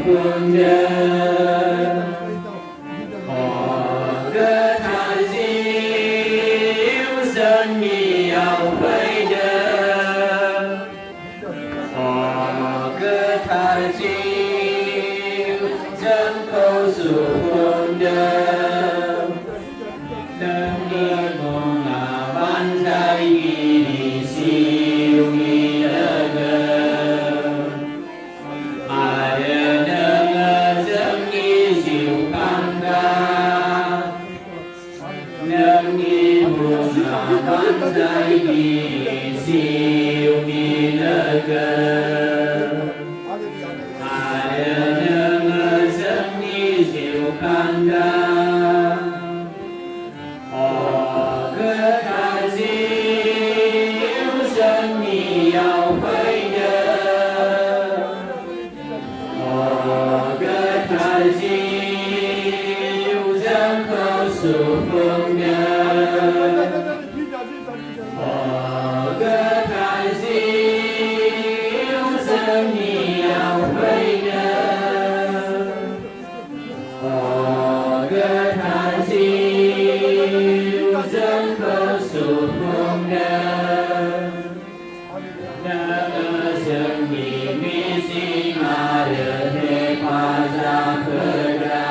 phương đêm. Họ cơ tha diệu dân nhiều vây đêm. Họ cơ tha diệu dân câu dù phương đêm. Đêm đi mong là ban trái ghi siêu nghi đơ gơ. Ai nâng dân nghi diệu khăn ca. Nâng nghi mong là ban trái ghi siêu nghi đơ gơ. Ai nâng dân nghi diệu khăn ca. Họ cơ tha diệu dân nhiều vây đêm. Họ cơ tha diệu dân khâu sự phương đêm. Họ cơ tha diệu dân nhiều vây đêm. Họ cơ tha diệu dân khâu sự phương đêm. Nâng dân nhị mi si ma đờ hê pa gia cơ đa.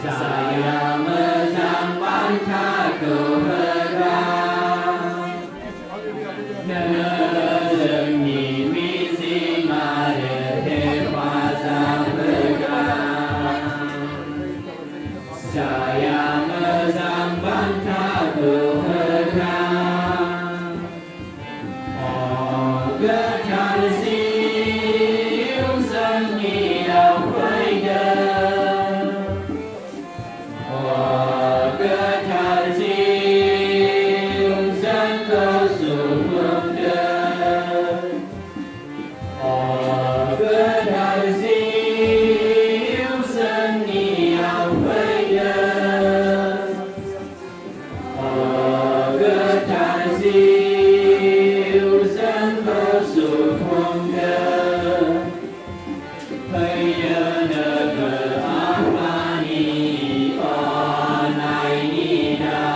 Saya mơ giang ban tha cầu hơ đa. Nâng dân nhị mi si ma đờ hê pa gia cơ đa. Saya mơ giang ban tha cầu hơ đa. Họ cơ tha diệu dân nhiều vây đêm. Họ cơ tha diệu dân câu sự phương đêm. Họ cơ tha diệu dân nhiều vây đêm. Họ cơ tha diệu dân câu sự phương đêm. Bây giờ nợ cờ áp ba ni o này ni đa.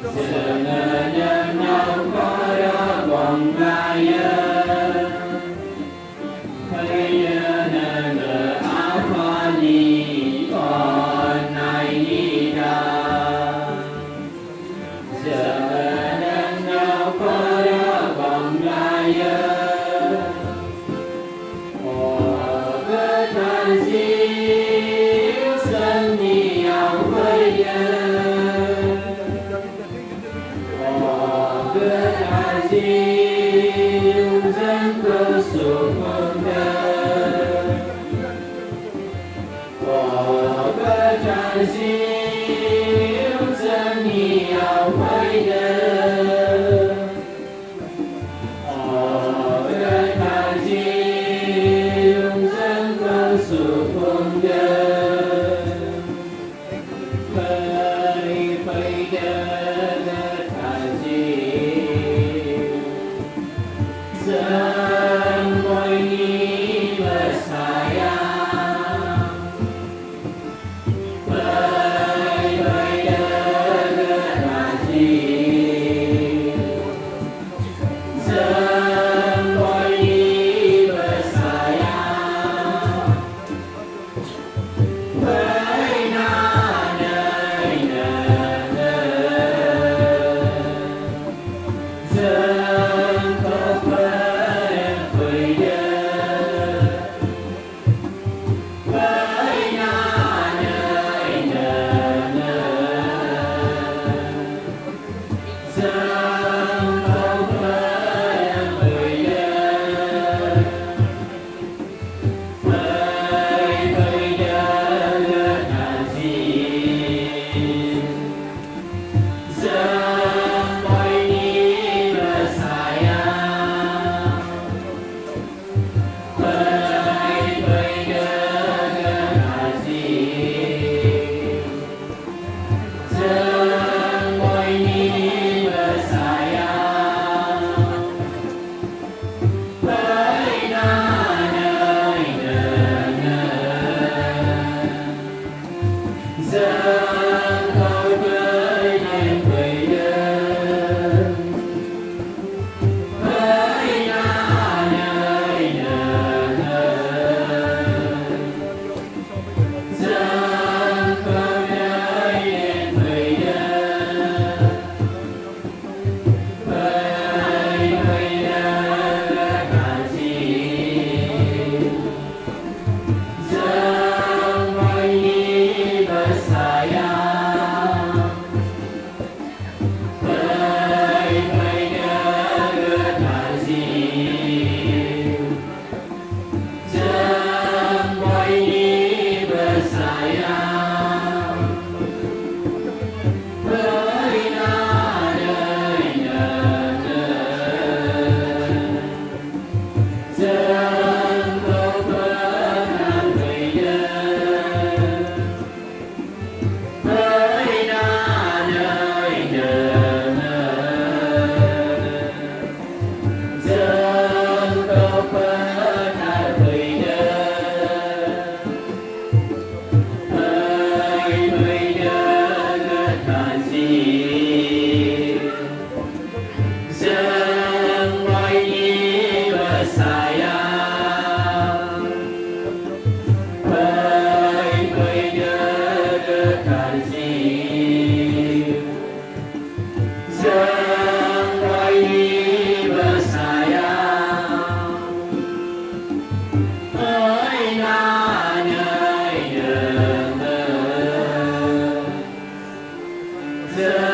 Giờ nợ nhân nhau có đó còn ai ơ. Bây giờ nợ cờ áp ba ni o này ni đa. Giờ nợ nhân nhau có đó còn ai ơ. Họ cơ tha diệu dân nhiều vây đêm. Họ cơ tha diệu dân câu sự phương đêm. Họ cơ tha diệu dân nhiều vây đêm. Họ cơ tha diệu dân câu sự phương đêm. Phây phây đêm tha diệu dân ngôi ni và saya. Phây phây đêm tha diệu dân ngôi ni và saya. Với na nơi nơi nơi giờ